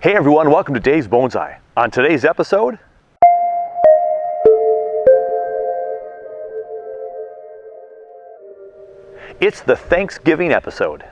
Hey everyone, welcome to Dave's Bonsai. On today's episode, it's the Thanksgiving episode.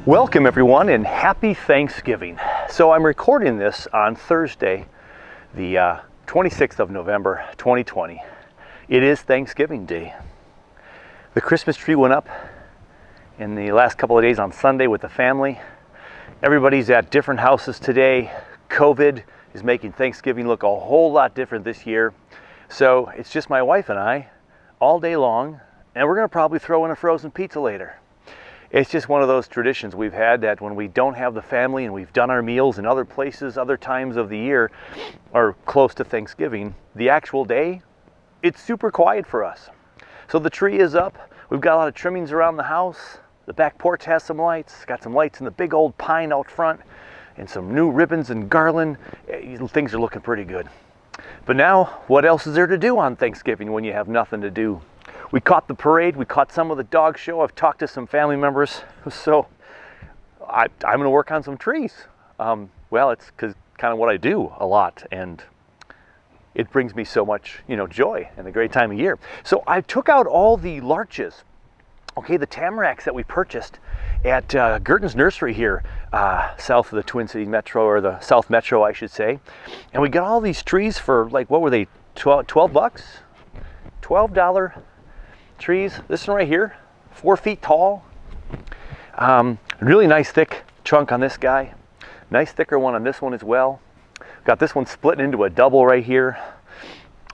Welcome everyone and happy Thanksgiving. So I'm recording this on Thursday, the 26th of November, 2020. It is Thanksgiving Day. The Christmas tree went up in the last couple of days on Sunday with the family. Everybody's at different houses today. COVID is making Thanksgiving look a whole lot different this year. So it's just my wife and I all day long, and we're gonna probably throw in a frozen pizza later. It's just one of those traditions we've had that when we don't have the family and we've done our meals in other places, other times of the year, or close to Thanksgiving, the actual day, it's super quiet for us. So the tree is up. We've got a lot of trimmings around the house. The back porch has some lights. Got some lights in the big old pine out front and some new ribbons and garland. Things are looking pretty good. But now, what else is there to do on Thanksgiving when you have nothing to do? We caught the parade, we caught some of the dog show. I've talked to some family members, so I'm going to work on some trees. Well, it's kind of what I do a lot, and it brings me so much, joy and a great time of year. So I took out all the larches, okay, the tamaracks that we purchased at Gerton's Nursery here, south of the Twin Cities Metro, or the South Metro, I should say. And we got all these trees for, like, what were they, 12 bucks? $12 trees. This one right here, 4 feet tall. Really nice thick trunk on this guy. Nice thicker one on this one as well. Got this one split into a double right here.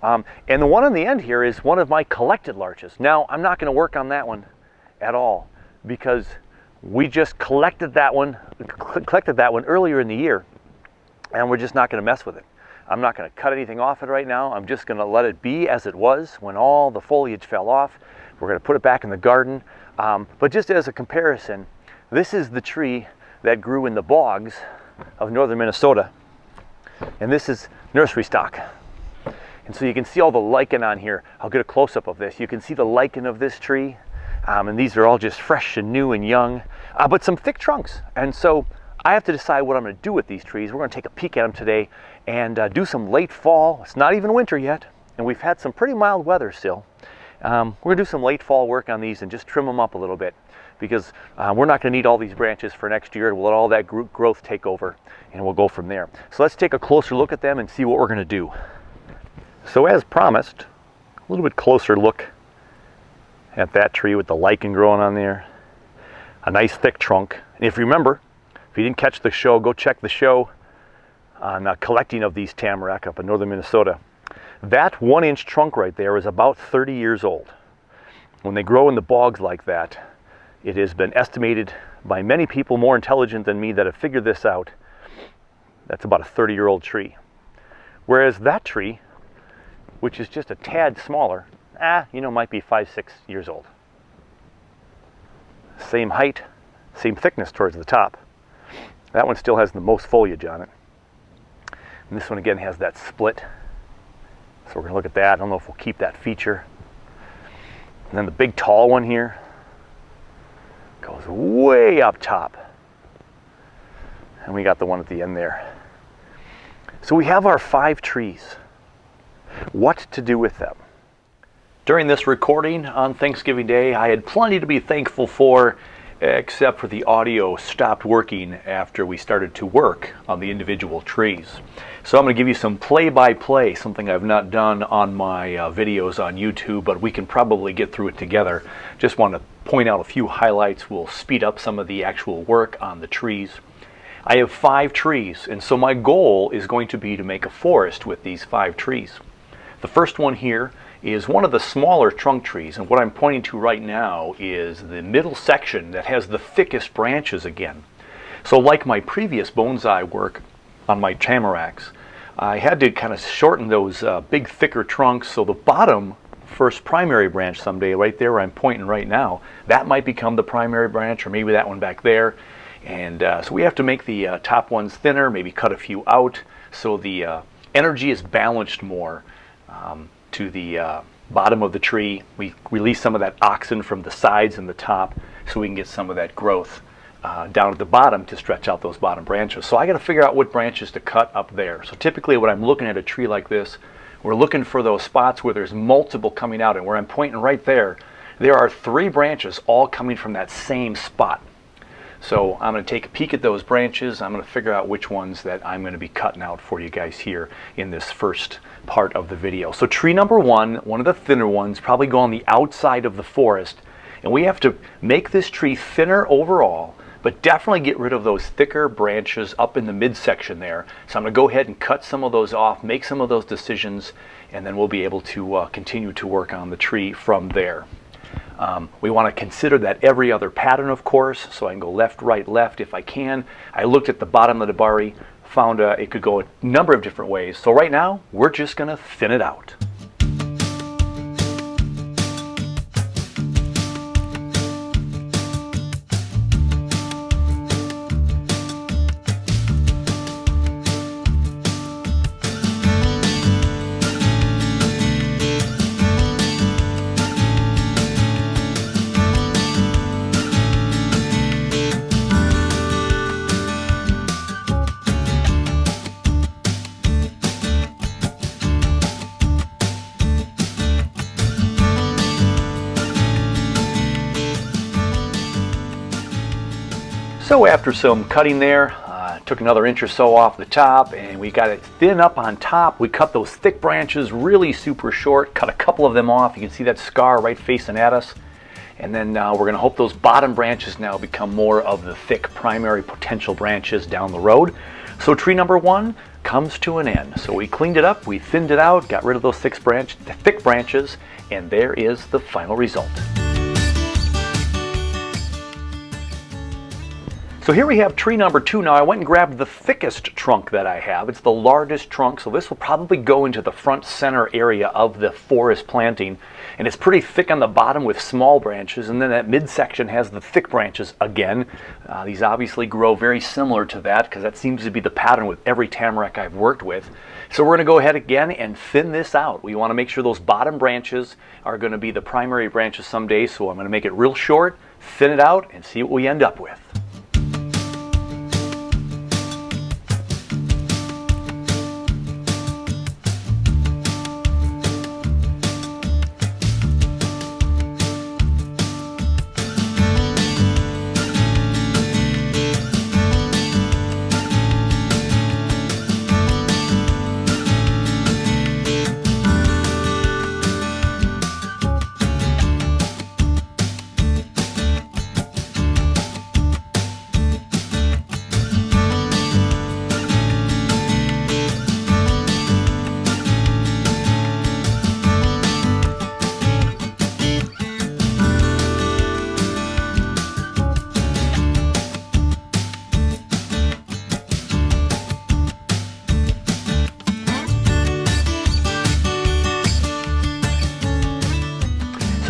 And the one on the end here is one of my collected larches. Now, I'm not going to work on that one at all because we just collected that one earlier in the year, and we're just not going to mess with it. I'm not going to cut anything off it right now. I'm just going to let it be as it was when all the foliage fell off. We're going to put it back in the garden. But just as a comparison, this is the tree that grew in the bogs of northern Minnesota. And this is nursery stock. And so you can see all the lichen on here. I'll get a close-up of this. You can see the lichen of this tree. And these are all just fresh and new and young, but some thick trunks. And so I have to decide what I'm going to do with these trees. We're going to take a peek at them today and do some late fall. It's not even winter yet, and we've had some pretty mild weather still. We're going to do some late fall work on these and just trim them up a little bit because we're not going to need all these branches for next year. We'll let all that growth take over, and we'll go from there. So let's take a closer look at them and see what we're going to do. So as promised, a little bit closer look at that tree with the lichen growing on there. A nice thick trunk. And if you remember, if you didn't catch the show, go check the show on collecting of these tamarack up in northern Minnesota. That 1-inch trunk right there is about 30 years old. When they grow in the bogs like that, it has been estimated by many people more intelligent than me that have figured this out. That's about a 30-year-old tree. Whereas that tree, which is just a tad smaller, might be 5-6 years old. Same height, same thickness towards the top. That one still has the most foliage on it. And this one again has that split. So we're going to look at that. I don't know if we'll keep that feature. And then the big tall one here goes way up top. And we got the one at the end there. So we have our 5 trees. What to do with them? During this recording on Thanksgiving Day, I had plenty to be thankful for, except for the audio stopped working after we started to work on the individual trees. So I'm going to give you some play-by-play, something I've not done on my videos on YouTube, but we can probably get through it together. Just want to point out a few highlights. We'll speed up some of the actual work on the trees. I have 5 trees, and so my goal is going to be to make a forest with these 5 trees. The first one here is one of the smaller trunk trees, and what I'm pointing to right now is the middle section that has the thickest branches again. So like my previous bonsai work on my tamaracks, I had to kind of shorten those big thicker trunks, so the bottom first primary branch someday, right there where I'm pointing right now, that might become the primary branch, or maybe that one back there. And so we have to make the top ones thinner, maybe cut a few out, so the energy is balanced more to the bottom of the tree. We release some of that oxygen from the sides and the top, so we can get some of that growth down at the bottom to stretch out those bottom branches. So I got to figure out what branches to cut up there. So typically when I'm looking at a tree like this, we're looking for those spots where there's multiple coming out, and where I'm pointing right there, there are 3 branches all coming from that same spot. So I'm going to take a peek at those branches. I'm going to figure out which ones that I'm going to be cutting out for you guys here in this first part of the video. So tree number 1, one of the thinner ones, probably go on the outside of the forest, and we have to make this tree thinner overall, but definitely get rid of those thicker branches up in the midsection there. So I'm going to go ahead and cut some of those off, make some of those decisions, and then we'll be able to continue to work on the tree from there. We want to consider that every other pattern, of course, so I can go left, right, left if I can. I looked at the bottom of the nabari, found it could go a number of different ways. So right now, we're just going to thin it out. So after some cutting there, took another inch or so off the top, and we got it thin up on top. We cut those thick branches really super short, cut a couple of them off. You can see that scar right facing at us. And then we're going to hope those bottom branches now become more of the thick primary potential branches down the road. So tree number 1 comes to an end. So we cleaned it up, we thinned it out, got rid of those thick branches, and there is the final result. So here we have tree number 2. Now I went and grabbed the thickest trunk that I have. It's the largest trunk, so this will probably go into the front center area of the forest planting. And it's pretty thick on the bottom with small branches, and then that midsection has the thick branches again. These obviously grow very similar to that, because that seems to be the pattern with every tamarack I've worked with. So we're going to go ahead again and thin this out. We want to make sure those bottom branches are going to be the primary branches someday, so I'm going to make it real short, thin it out, and see what we end up with.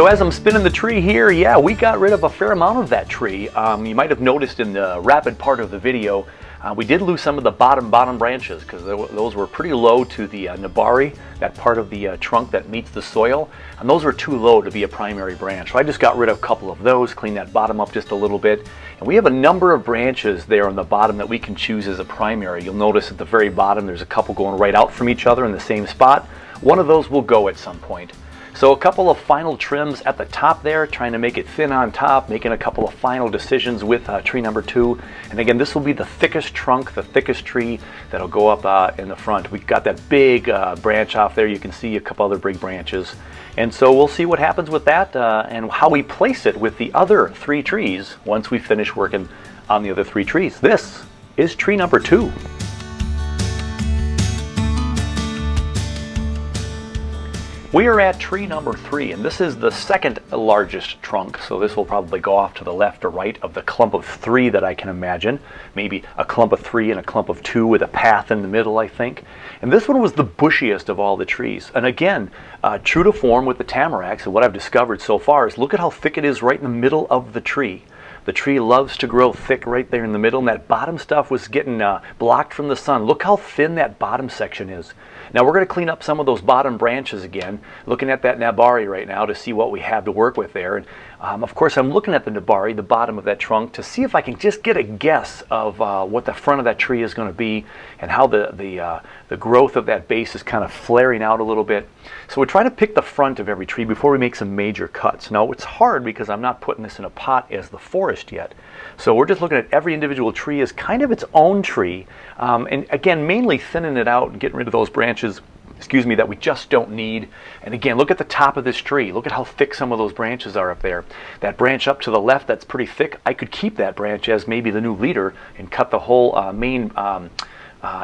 So as I'm spinning the tree here, yeah, we got rid of a fair amount of that tree. You might have noticed in the rapid part of the video, we did lose some of the bottom branches, because those were pretty low to the nabari, that part of the trunk that meets the soil, and those were too low to be a primary branch. So I just got rid of a couple of those, cleaned that bottom up just a little bit, and we have a number of branches there on the bottom that we can choose as a primary. You'll notice at the very bottom there's a couple going right out from each other in the same spot. One of those will go at some point. So a couple of final trims at the top there, trying to make it thin on top, making a couple of final decisions with tree number 2. And again, this will be the thickest trunk, the thickest tree that'll go up in the front. We've got that big branch off there. You can see a couple other big branches. And so we'll see what happens with that and how we place it with the other 3 trees once we finish working on the other 3 trees. This is tree number 2. We are at tree number 3, and this is the second largest trunk, so this will probably go off to the left or right of the clump of 3 that I can imagine. Maybe a clump of 3 and a clump of 2 with a path in the middle, I think. And this one was the bushiest of all the trees. And again, true to form with the tamaracks, and what I've discovered so far is look at how thick it is right in the middle of the tree. The tree loves to grow thick right there in the middle, and that bottom stuff was getting blocked from the sun. Look how thin that bottom section is. Now we're going to clean up some of those bottom branches again, looking at that nabari right now to see what we have to work with there. And of course I'm looking at the nabari, the bottom of that trunk, to see if I can just get a guess of what the front of that tree is going to be and how the growth of that base is kind of flaring out a little bit. So we're trying to pick the front of every tree before we make some major cuts. Now it's hard because I'm not putting this in a pot as the forest yet. So we're just looking at every individual tree as kind of its own tree. And again, mainly thinning it out and getting rid of those branches, excuse me, that we just don't need. And again, look at the top of this tree. Look at how thick some of those branches are up there. That branch up to the left, that's pretty thick. I could keep that branch as maybe the new leader and cut the whole main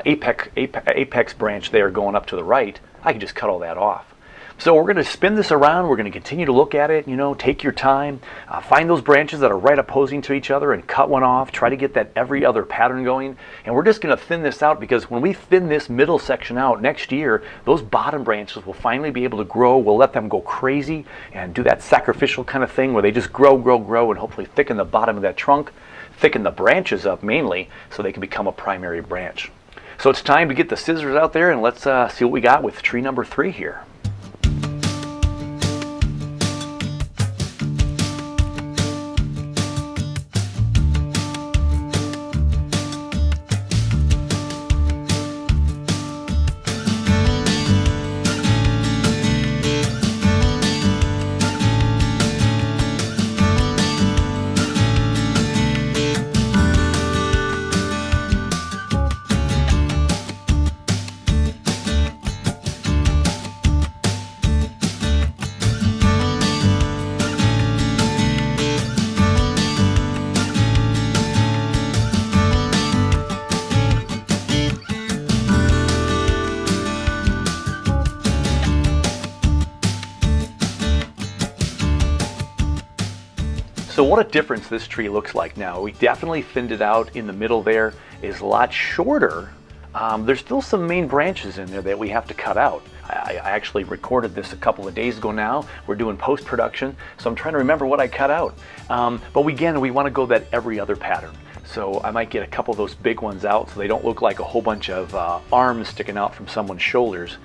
apex branch there going up to the right. I could just cut all that off. So we're going to spin this around. We're going to continue to look at it, take your time, find those branches that are right opposing to each other and cut one off, try to get that every other pattern going. And we're just going to thin this out because when we thin this middle section out next year, those bottom branches will finally be able to grow. We'll let them go crazy and do that sacrificial kind of thing where they just grow, and hopefully thicken the bottom of that trunk, thicken the branches up mainly so they can become a primary branch. So it's time to get the scissors out there and let's see what we got with tree number 3 here. So what a difference this tree looks like now. We definitely thinned it out in the middle there. It's a lot shorter. There's still some main branches in there that we have to cut out. I actually recorded this a couple of days ago now. We're doing post-production, so I'm trying to remember what I cut out. But again, we want to go that every other pattern. So I might get a couple of those big ones out so they don't look like a whole bunch of arms sticking out from someone's shoulders.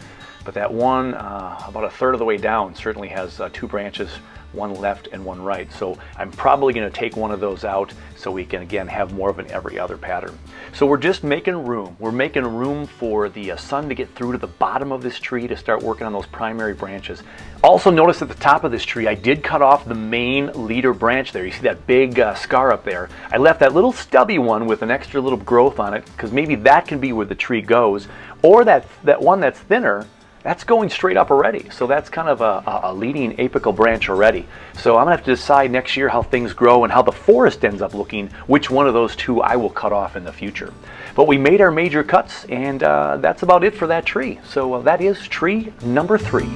But that one, about a third of the way down, certainly has 2 branches, one left and one right. So I'm probably going to take one of those out so we can again have more of an every other pattern. So we're just making room. We're making room for the sun to get through to the bottom of this tree to start working on those primary branches. Also notice at the top of this tree I did cut off the main leader branch there. You see that big scar up there. I left that little stubby one with an extra little growth on it because maybe that can be where the tree goes, or that one that's thinner, that's going straight up already. So that's kind of a leading apical branch already. So I'm gonna have to decide next year how things grow and how the forest ends up looking, which one of those 2 I will cut off in the future. But we made our major cuts, and that's about it for that tree. So that is tree number 3.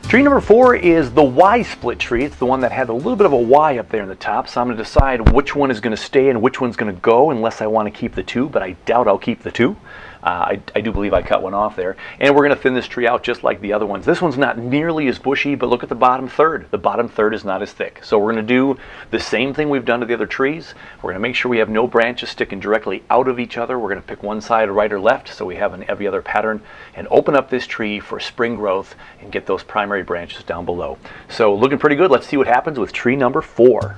Tree number 4 is the Y split tree. It's the one that had a little bit of a Y up there in the top. So I'm going to decide which one is going to stay and which one's going to go, unless I want to keep the 2, but I doubt I'll keep the 2. I do believe I cut one off there. And we're going to thin this tree out just like the other ones. This one's not nearly as bushy, but look at the bottom third. The bottom third is not as thick. So we're going to do the same thing we've done to the other trees. We're going to make sure we have no branches sticking directly out of each other. We're going to pick one side right or left so we have an every other pattern, and open up this tree for spring growth and get those primary branches down below. So looking pretty good. Let's see what happens with tree number 4.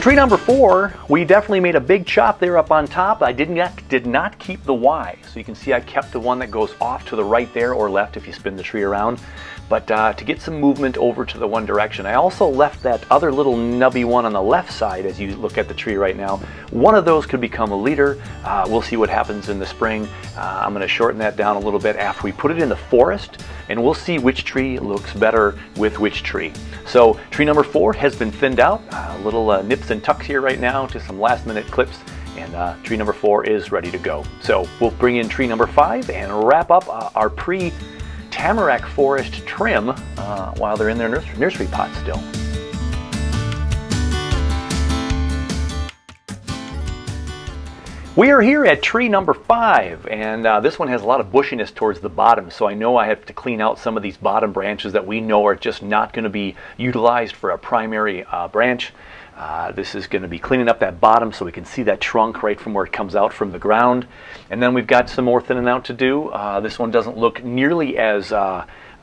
tree number 4, we definitely made a big chop there up on top. I did not keep the Y. So you can see I kept the one that goes off to the right there, or left if you spin the tree around. But to get some movement over to the one direction, I also left that other little nubby one on the left side as you look at the tree right now. One of those could become a leader. We'll see what happens in the spring. I'm going to shorten that down a little bit after we put it in the forest, and we'll see which tree looks better with which tree. So tree number 4 has been thinned out. Little nips and tucks here right now to some last minute clips, and tree number 4 is ready to go. So we'll bring in tree number 5 and wrap up our Tamarack Forest trim while they're in their nursery pot still. We are here at tree number 5, and this one has a lot of bushiness towards the bottom, so I know I have to clean out some of these bottom branches that we know are just not going to be utilized for a primary branch. This is going to be cleaning up that bottom so we can see that trunk right from where it comes out from the ground. And then we've got some more thinning out to do. This one doesn't look nearly as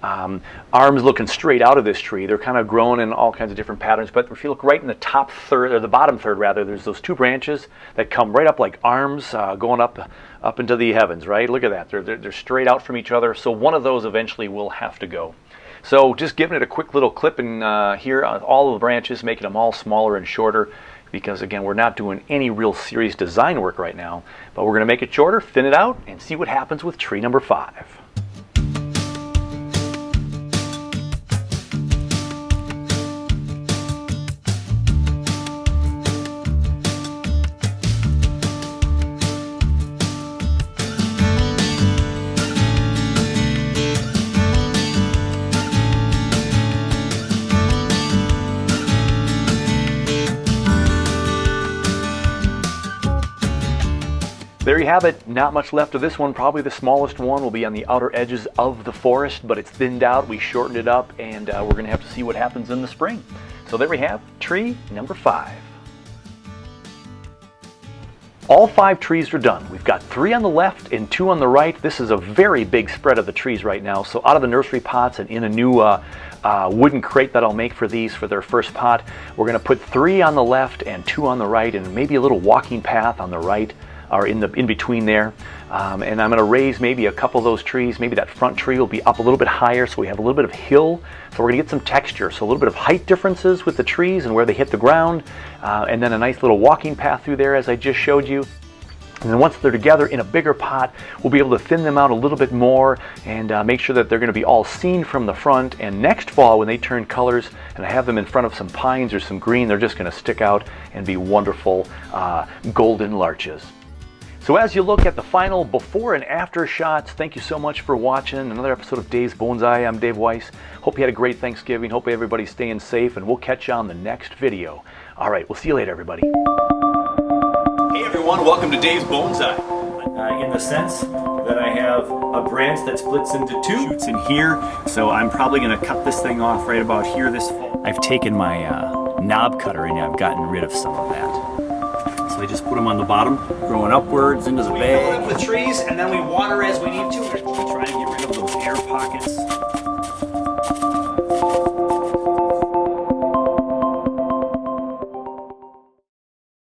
arms looking straight out of this tree. They're kind of growing in all kinds of different patterns, but if you look right in the top third, or the bottom third rather, there's those 2 branches that come right up like arms going up into the heavens, right? Look at that. They're straight out from each other, so one of those eventually will have to go. So just giving it a quick little clip in here on all of the branches, making them all smaller and shorter, because again, we're not doing any real serious design work right now, but we're going to make it shorter, thin it out, and see what happens with tree number 5. There you have it. Not much left of this one. Probably the smallest one will be on the outer edges of the forest, but it's thinned out. We shortened it up, and we're going to have to see what happens in the spring. So there we have tree number 5. All 5 trees are done. We've got 3 on the left and 2 on the right. This is a very big spread of the trees right now. So out of the nursery pots and in a new wooden crate that I'll make for these for their first pot, we're going to put 3 on the left and 2 on the right, and maybe a little walking path on the right, or in between there. And I'm going to raise maybe a couple of those trees. Maybe that front tree will be up a little bit higher, so we have a little bit of hill. So we're going to get some texture, so a little bit of height differences with the trees and where they hit the ground, and then a nice little walking path through there as I just showed you. And then once they're together in a bigger pot, we'll be able to thin them out a little bit more and make sure that they're going to be all seen from the front. And next fall, when they turn colors and I have them in front of some pines or some green, they're just going to stick out and be wonderful golden larches. So as you look at the final before and after shots, thank you so much for watching another episode of Dave's Bonsai. I'm Dave Weiss. Hope you had a great Thanksgiving. Hope everybody's staying safe, and we'll catch you on the next video. All right, we'll see you later, everybody. Hey everyone, welcome to Dave's Bonsai. In the sense that I have a branch that splits into 2 shoots in here, so I'm probably going to cut this thing off right about here this fall. I've taken my knob cutter and I've gotten rid of some of that. So I just put them on the bottom, growing upwards into the bag. We fill up with trees and then we water as we need to. We try to get rid of those air pockets.